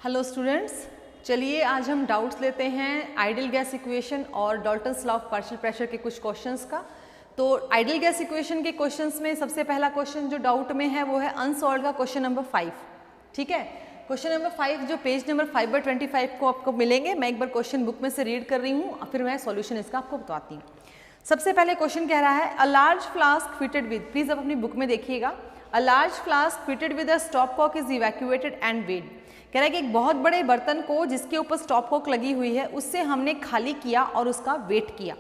Hello students, चलिए आज हम डाउट्स लेते हैं आइडियल गैस इक्वेशन और Dalton's law of partial pressure के कुछ क्वेश्चंस का। तो आइडियल गैस इक्वेशन के क्वेश्चंस में सबसे पहला क्वेश्चन जो डाउट में है वो है अनसॉल्व का क्वेश्चन नंबर 5। ठीक है, क्वेश्चन नंबर 5 जो पेज नंबर 5/25 को आपको मिलेंगे। मैं एक बार क्वेश्चन बुक में से रीड कर रही हूँ, फिर मैं सॉल्यूशन इसका आपको बताती हूँ। सबसे पहले क्वेश्चन कह रहा है a large flask fitted with, please आप अपनी बुक में देखिएगा, a large flask fitted with a stopcock is evacuated and weighed. कह रहा है कि एक बहुत बड़े बर्तन को जिसके ऊपर स्टॉप कॉक लगी हुई है उससे हमने खाली किया और उसका वेट किया।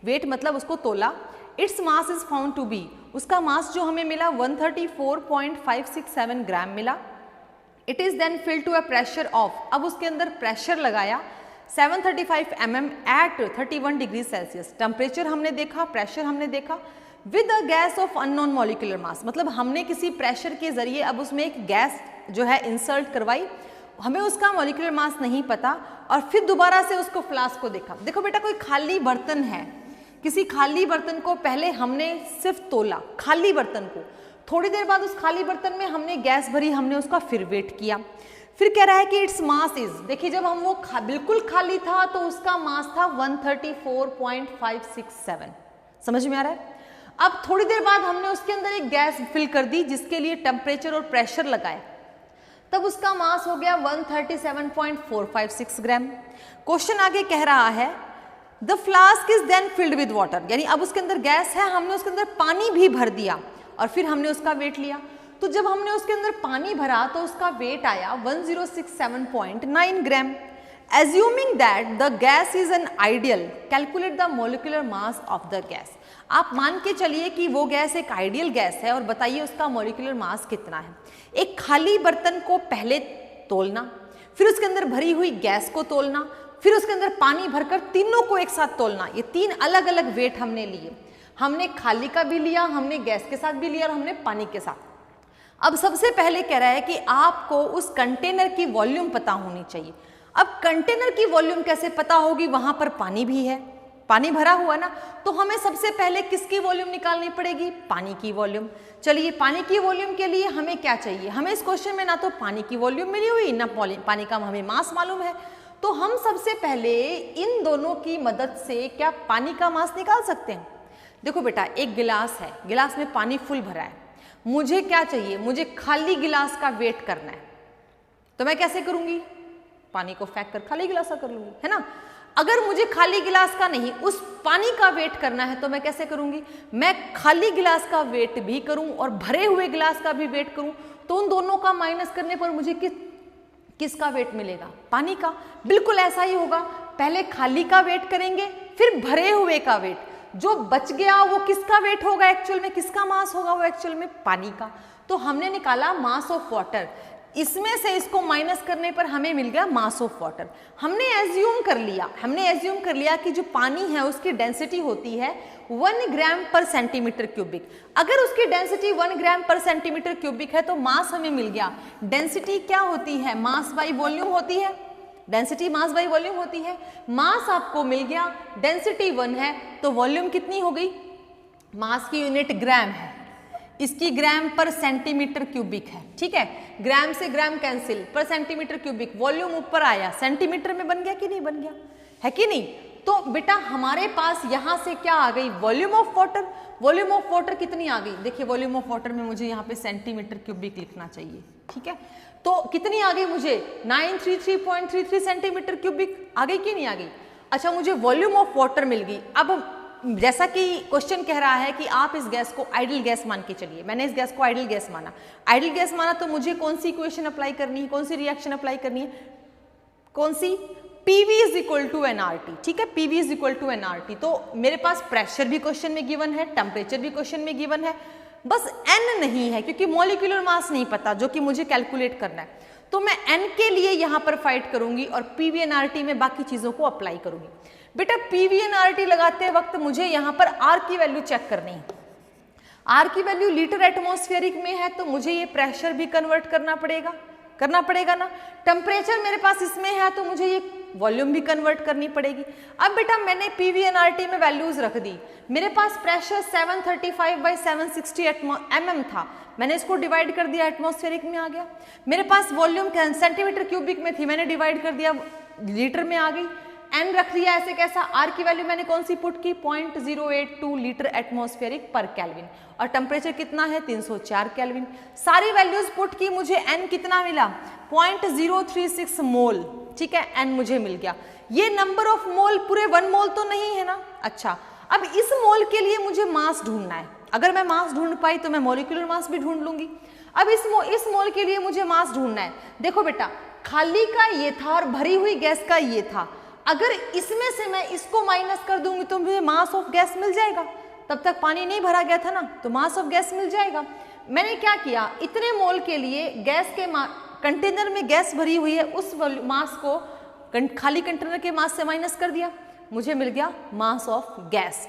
वेट मतलब उसको तोला। It's mass is found to be, उसका मास जो हमें मिला 134.567 ग्राम मिला। It is then filled to a pressure of, अब उसके अंदर प्रेशर लगाया 735 mm at 31 degree Celsius. Temperature हमने देखा, प्रेशर हमने देखा। With a gas of unknown molecular mass, मतलब हमने किसी प्रेशर के जरिए अब उसमें एक गैस जो है इंसर्ट करवाई, हमें उसका मॉलिक्यूलर मास नहीं पता, और फिर दोबारा से उसको फ्लास्क को देखा। देखो बेटा, कोई खाली बर्तन है, किसी खाली बर्तन को पहले हमने सिर्फ तोला, खाली बर्तन को, थोड़ी देर बाद उस खाली बर्तन में हमने गैस भरी, हमने उसका फिर वेट किया। फिर कह रहा है कि इट्स मास इज, देखिए जब हम वो बिल्कुल खाली था तो उसका मास था 134.567। समझ में आ रहा है? अब थोड़ी देर बाद हमने उसके अंदर एक गैस फिल कर दी जिसके लिए टेम्परेचर और प्रेशर लगाए, तब उसका मास हो गया 137.456 ग्राम। क्वेश्चन आगे कह रहा है the flask is then filled with water, यानी अब उसके अंदर गैस है, हमने उसके अंदर पानी भी भर दिया और फिर हमने उसका वेट लिया। तो जब हमने उसके अंदर पानी भरा तो उसका वेट आया 1067.9 gram. Assuming that the gas is an ideal, calculate the molecular mass of the gas. आप मान के चलिए कि वो गैस एक आइडियल गैस है और बताइए उसका मोलिकुलर मास कितना है। एक खाली बर्तन को पहले तोलना, फिर उसके अंदर भरी हुई गैस को तोलना, फिर उसके अंदर पानी भरकर तीनों को एक साथ तोलना, ये तीन अलग अलग वेट हमने लिए। हमने खाली का भी लिया, हमने गैस के साथ भी लिया और हमने पानी के साथ। अब सबसे पहले कह रहा है कि आपको उस कंटेनर की वॉल्यूम पता होनी चाहिए। अब कंटेनर की वॉल्यूम कैसे पता होगी, वहां पर पानी भी है, पानी भरा हुआ ना, तो हमें सबसे पहले किसकी वॉल्यूम निकालनी पड़ेगी, पानी की वॉल्यूम। चलिए पानी की वॉल्यूम के लिए हमें क्या चाहिए, हमें इस क्वेश्चन में ना तो पानी की वॉल्यूम मिली हुई ना पानी का हमें मास मालूम है, तो हम सबसे पहले इन दोनों की मदद से क्या पानी का मास निकाल सकते हैं। देखो बेटा, एक गिलास है, गिलास में पानी फुल भरा है, मुझे क्या चाहिए, मुझे खाली गिलास का वेट करना है, तो मैं कैसे करूंगी, पानी को फेंक कर खाली गिलास का कर लूंगी, है ना। अगर मुझे खाली गिलास का नहीं, उस पानी का वेट करना है तो मैं कैसे करूंगी, मैं खाली गिलास का वेट भी करूं और भरे हुए गिलास का भी वेट करूं, तो उन दोनों का माइनस करने पर मुझे किसका वेट मिलेगा, पानी का। बिल्कुल ऐसा ही होगा, पहले खाली का वेट करेंगे फिर भरे हुए का वेट, जो बच गया वो किसका वेट होगा, एक्चुअल में किसका मास होगा, वो एक्चुअल में पानी का। तो हमने निकाला मास ऑफ वाटर, इसमें से इसको माइनस करने पर हमें मिल गया मास ऑफ वाटर। हमने एज्यूम कर लिया कि जो पानी है उसकी डेंसिटी होती है 1 ग्राम पर सेंटीमीटर क्यूबिक। अगर उसकी डेंसिटी 1 ग्राम पर सेंटीमीटर क्यूबिक है तो मास हमें मिल गया। डेंसिटी क्या होती है, मास बाई वॉल्यूम होती है, डेंसिटी मास बाई वॉल्यूम होती है। मास आपको मिल गया, डेंसिटी 1 है, तो वॉल्यूम कितनी हो गई, मास की यूनिट ग्राम है, इसकी ग्राम पर सेंटीमीटर क्यूबिक है। ठीक है, ग्राम से ग्राम कैंसिल, पर सेंटीमीटर क्यूबिक, वॉल्यूम ऊपर आया, सेंटीमीटर में बन गया कि नहीं बन गया, है कि नहीं। तो बेटा हमारे पास यहां से क्या आ गई, volume of water. Volume of water कितनी आ गई, देखिए वॉल्यूम ऑफ वाटर में मुझे यहाँ पे सेंटीमीटर क्यूबिक लिखना चाहिए। ठीक है, तो कितनी आ गई मुझे 933.33 सेंटीमीटर क्यूबिक आ गई कि नहीं आ गई। अच्छा, मुझे वॉल्यूम ऑफ वाटर मिल गई। अब जैसा कि क्वेश्चन कह रहा है कि आप इस गैस को आइडियल गैस मान के चलिए, मैंने इस गैस को आइडियल गैस माना। आइडियल गैस माना तो मुझे कौन सी इक्वेशन अप्लाई करनी है, कौन सी रिएक्शन अप्लाई करनी है, कौन सी, PV is equal to nRT। ठीक है, PV is equal to nRT। तो मेरे पास प्रेशर भी क्वेश्चन में गिवन है, टेम्परेचर भी क्वेश्चन में गिवन है, बस n नहीं है क्योंकि मॉलिक्यूलर मास नहीं पता जो कि मुझे कैलकुलेट करना है। तो मैं n के लिए यहां पर फाइट करूंगी और PV nRT में बाकी चीजों को अप्लाई करूंगी। बेटा PV nRT लगाते वक्त मुझे यहां पर R की वैल्यू चेक करनी है। R की वैल्यू लीटर एटमॉस्फेरिक में है तो मुझे ये प्रेशर भी कन्वर्ट करना पड़ेगा, करना पड़ेगा ना। टेम्परेचर मेरे पास इसमें है तो मुझे ये वॉल्यूम भी कन्वर्ट करनी पड़ेगी। अब बेटा मैंने पीवी एनआरटी में वैल्यूज रख दी, मेरे पास प्रेशर 735/760 mm था, मैंने इसको डिवाइड कर दिया, एटमॉस्फेरिक में आ गया। मेरे पास वॉल्यूम सेंटीमीटर क्यूबिक में थी, मैंने डिवाइड कर दिया, लीटर में आ गई। एन रख दिया ऐसे कैसा, आर की वैल्यू मैंने कौन सी पुट की 0.082 लीटर एटमॉस्फेरिक पर केल्विन, और टेम्परेचर कितना है 304 केल्विन। सारी वैल्यूज पुट की, मुझे एन कितना मिला 0.036 मोल, ठीक है, एन मुझे मिल गया। ये नंबर ऑफ मोल पूरे 1 मोल तो नहीं है ना। अच्छा, अब इस मोल के लिए मुझे मास ढूंढना है, अगर मैं मास ढूंढ पाई तो मैं मॉलिक्यूलर मास भी ढूंढ लूंगी। अब इस मोल के लिए मुझे मास ढूंढना है। देखो बेटा, खाली का ये था और भरी हुई गैस का ये था, अगर इसमें से मैं इसको माइनस कर दूंगी तो मुझे मास ऑफ गैस मिल जाएगा, तब तक पानी नहीं भरा गया था ना, तो मास ऑफ गैस मिल जाएगा। मैंने क्या किया, इतने मोल के लिए गैस के कंटेनर में गैस भरी हुई है, उस मास को खाली कंटेनर के मास से माइनस कर दिया, मुझे मिल गया मास ऑफ गैस।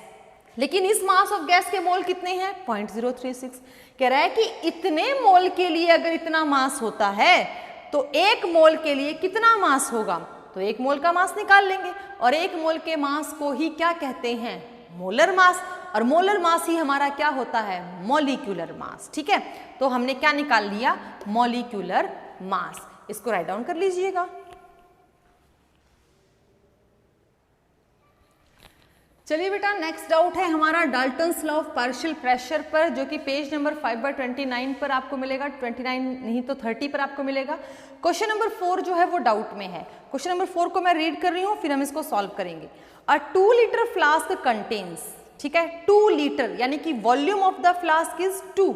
लेकिन इस मास ऑफ गैस के मोल कितने हैं 0.036। कह रहा है कि इतने मोल के लिए अगर इतना मास होता है तो 1 मोल के लिए कितना मास होगा, तो 1 मोल का मास निकाल लेंगे, और 1 मोल के मास को ही क्या कहते हैं, मोलर मास, और मोलर मास ही हमारा क्या होता है, मॉलिक्यूलर मास। ठीक है, तो हमने क्या निकाल लिया, मॉलिक्यूलर मास। इसको राइट डाउन कर लीजिएगा। चलिए बेटा, नेक्स्ट डाउट है हमारा Dalton's law of partial pressure पर, जो कि पेज नंबर 5/29 पर आपको मिलेगा, 29 नहीं तो 30 पर आपको मिलेगा। क्वेश्चन नंबर 4 जो है वो डाउट में है। क्वेश्चन नंबर 4 को मैं रीड कर रही हूँ, फिर हम इसको सॉल्व करेंगे। अ 2 लीटर फ्लास्क कंटेन्स, ठीक है, 2 लीटर यानी कि volume of the flask is 2,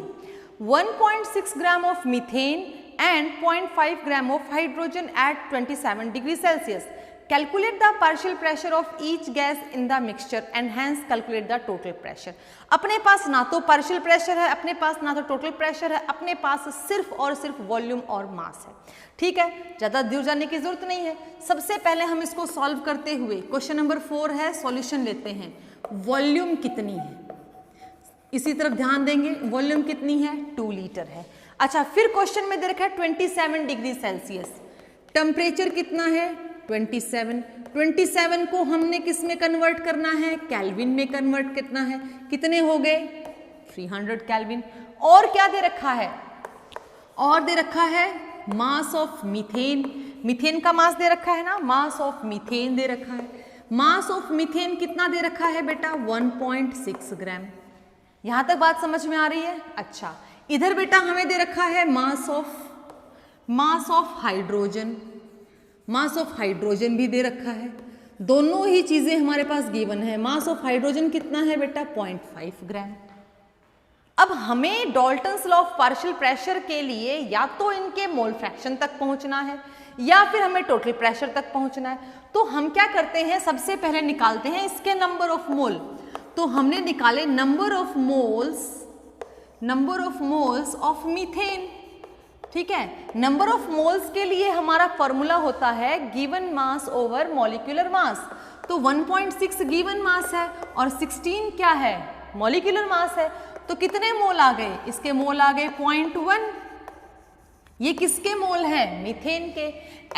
1.6 gram of methane and 0.5 gram of hydrogen at 27 degree Celsius. Calculate the partial pressure of each gas in the mixture and hence calculate the total pressure। अपने पास ना तो partial pressure है, अपने पास ना तो total pressure है, अपने पास सिर्फ और सिर्फ वॉल्यूम और मास है। ठीक है, ज़्यादा दूर जाने की जरूरत नहीं है। सबसे पहले हम इसको सॉल्व करते हुए, क्वेश्चन नंबर 4 है, सॉल्यूशन लेते हैं। वॉल्यूम कितनी है, इसी तरफ ध्यान देंगे, वॉल्यूम कितनी है 2 लीटर है। अच्छा, फिर क्वेश्चन में दे रखा है 27 डिग्री सेल्सियस, टेम्परेचर कितना है 27 को हमने किस में कन्वर्ट करना है, केल्विन में कन्वर्ट करना है। कितने हो गए 300 केल्विन। और क्या दे रखा है, और दे रखा है मास ऑफ मीथेन, मीथेन का मास दे रखा है ना, मास ऑफ मीथेन दे रखा है। मास ऑफ मीथेन कितना दे रखा है बेटा 1.6 ग्राम। यहां तक बात समझ में आ रही है। अच्छा, इधर बेटा हमें दे रखा है mass of hydrogen, mass of hydrogen भी दे रखा है। दोनों ही चीजें हमारे पास गिवन है। मास ऑफ हाइड्रोजन कितना है बेटा 0.5 ग्राम। अब हमें Dalton's law of partial pressure के लिए या तो इनके मोल फ्रैक्शन तक पहुंचना है या फिर हमें टोटल प्रेशर तक पहुंचना है। तो हम क्या करते हैं, सबसे पहले निकालते हैं इसके नंबर ऑफ मोल। तो हमने निकाले number of moles of methane. ठीक है, नंबर ऑफ मोल्स के लिए हमारा फॉर्मूला होता है given mass over molecular mass. तो 1.6 गिवन मास है और 16 क्या है, मॉलिक्यूलर मास है। तो कितने मोल आ गए, इसके मोल आ गए 0.1। ये किसके मोल है, मीथेन के।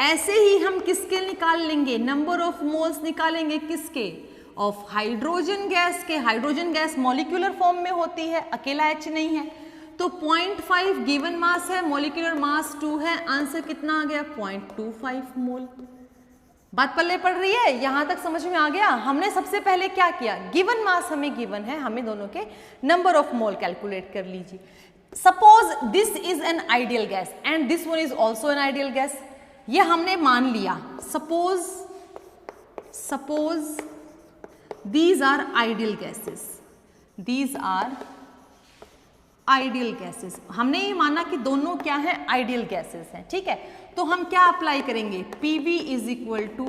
ऐसे ही हम किसके निकाल लेंगे, नंबर ऑफ मोल्स निकालेंगे किसके, ऑफ हाइड्रोजन गैस के। हाइड्रोजन गैस मॉलिक्यूलर फॉर्म में होती है, अकेला H नहीं है। तो 0.5 गिवन मास है, मॉलिक्यूलर मास 2 है, आंसर कितना आ गया 0.25 मोल। बात पल्ले पड़ रही है, यहां तक समझ में आ गया। हमने सबसे पहले क्या किया, गिवन मास हमें गिवन है, हमें दोनों के नंबर ऑफ मोल कैलकुलेट कर लीजिए। Suppose this is an ideal gas and this one is also an ideal gas. ये हमने मान लिया, suppose these are ideal gases, these are ideal gases. हमने ये माना कि दोनों क्या है, आइडियल गैसेस हैं। ठीक है, तो हम क्या अप्लाई करेंगे, PV is equal to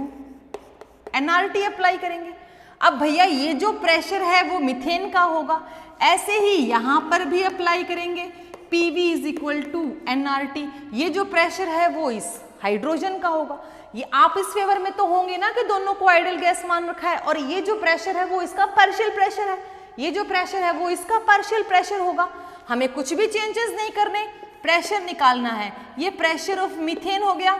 nRT apply करेंगे। अब भैया ये जो प्रेशर है वो मीथेन का होगा, ऐसे ही यहां पर भी अप्लाई करेंगे, PV is equal to nRT। ये जो प्रेशर है वो इस हाइड्रोजन का होगा। ये आप इस फेवर में तो होंगे ना कि दोनों को आइडियल गैस मान रखा है, और ये जो प्रेशर है वो इसका पार्शियल प्रेशर है, ये जो प्रेशर है वो इसका पार्शियल प्रेशर होगा। हमें कुछ भी चेंजेस नहीं करने, प्रेशर निकालना है, ये प्रेशर ऑफ मीथेन हो गया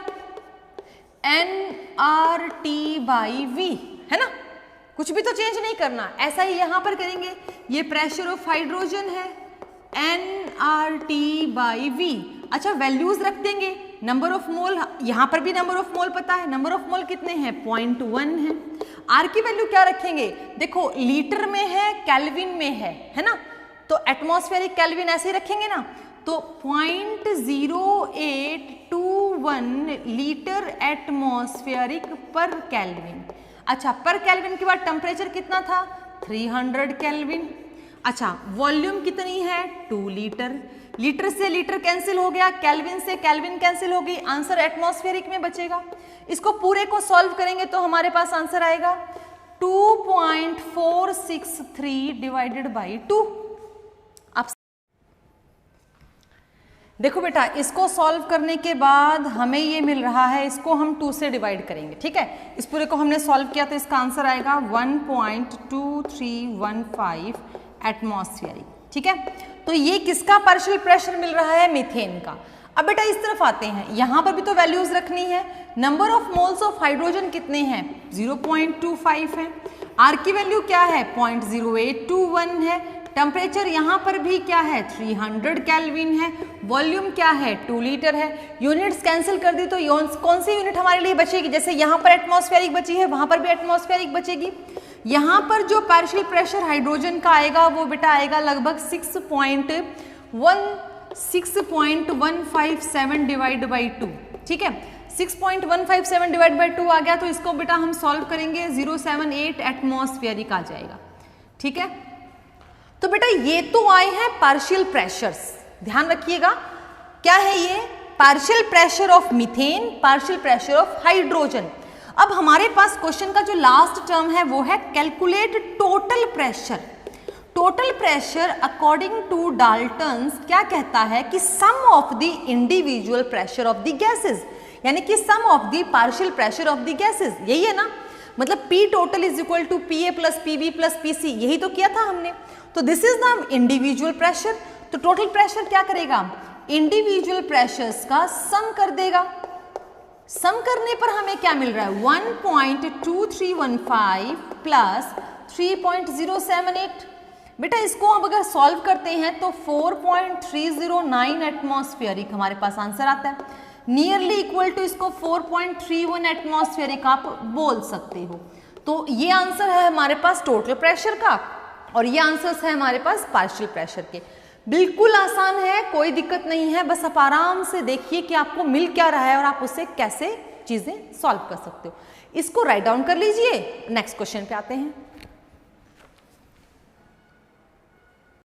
nRT/V, है ना, कुछ भी तो चेंज नहीं करना। ऐसा ही यहां पर करेंगे, ये प्रेशर ऑफ हाइड्रोजन है nRT/V। अच्छा वैल्यूज रख देंगे, नंबर ऑफ मोल, यहां पर भी नंबर ऑफ मोल पता है, नंबर ऑफ मोल कितने हैं 0.1 है। आर की वैल्यू क्या रखेंगे, देखो लीटर में है केल्विन में है ना, तो एटमॉस्फेरिक केल्विन ऐसे ही रखेंगे ना, तो 0.0821 लीटर एटमॉस्फेरिक पर केल्विन। अच्छा पर केल्विन के बाद टेम्परेचर कितना था 300 केल्विन। अच्छा वॉल्यूम कितनी है 2 लीटर, लीटर से लीटर कैंसिल हो गया, केल्विन से केल्विन कैंसिल हो गई, आंसर एटमॉस्फेरिक में बचेगा। इसको पूरे को सॉल्व करेंगे तो हमारे पास आंसर आएगा 2.463 डिवाइडेड बाई 2। अब देखो बेटा, इसको सॉल्व करने के बाद हमें ये मिल रहा है, इसको हम 2 से डिवाइड करेंगे, ठीक है। इस पूरे को हमने सॉल्व किया तो इसका आंसर आएगा 1.2315 एटमॉस्फेरिक, ठीक है। तो ये किसका पार्शियल प्रेशर मिल रहा है, मीथेन का। अब बेटा इस तरफ आते हैं, यहां पर भी तो वैल्यूज रखनी है। Number of moles of hydrogen कितने हैं 0.25 है, आर की वैल्यू क्या है 0.0821 है, टेम्परेचर यहां पर भी क्या है 300 केल्विन है, वॉल्यूम क्या है 2 लीटर है। यूनिट्स कैंसिल कर दी तो कौन सी यूनिट हमारे लिए बचेगी, जैसे यहां पर एटमॉस्फेरिक बची है वहां पर भी एटमॉस्फेरिक बचेगी। यहां पर जो पार्शियल प्रेशर हाइड्रोजन का आएगा वो बेटा आएगा लगभग 6.157 डिवाइड बाई 2, ठीक है। 6.157 डिवाइड बाई 2 आ गया, तो इसको बेटा हम सॉल्व करेंगे 078 एटमॉस्फेरिक आ जाएगा, ठीक है। तो बेटा ये तो आए हैं पार्शियल प्रेशर्स, ध्यान रखिएगा क्या है ये, partial pressure of methane, partial pressure of hydrogen. अब हमारे पास क्वेश्चन का जो लास्ट टर्म है वो है calculate total pressure. Total pressure according to Dalton's क्या कहता है कि sum of the individual pressure of the gases, यानी कि sum of the partial pressure of the gases, यही है ना, मतलब P total is equal to PA plus PB plus PC, यही तो किया था हमने। तो this is the individual pressure. तो टोटल प्रेशर क्या करेगा, इंडिविजुअल प्रेशर्स का सम कर देगा। सम करने पर हमें क्या मिल रहा है 1.2315 प्लस 3.078। बेटा इसको अब अगर सॉल्व करते हैं तो 4.309 एटमॉस्फेरिक हमारे पास आंसर आता है, नियरली इक्वल टू इसको 4.31 एटमॉस्फेरिक आप बोल सकते हो। तो ये आंसर है हमारे पास टोटल प्रेशर का और ये आंसर्स है हमारे पास पार्शियल प्रेशर के। बिल्कुल आसान है, कोई दिक्कत नहीं है, बस आप आराम से देखिए कि आपको मिल क्या रहा है और आप उससे कैसे चीजें सॉल्व कर सकते हो। इसको राइट डाउन कर लीजिए, नेक्स्ट क्वेश्चन पे आते हैं।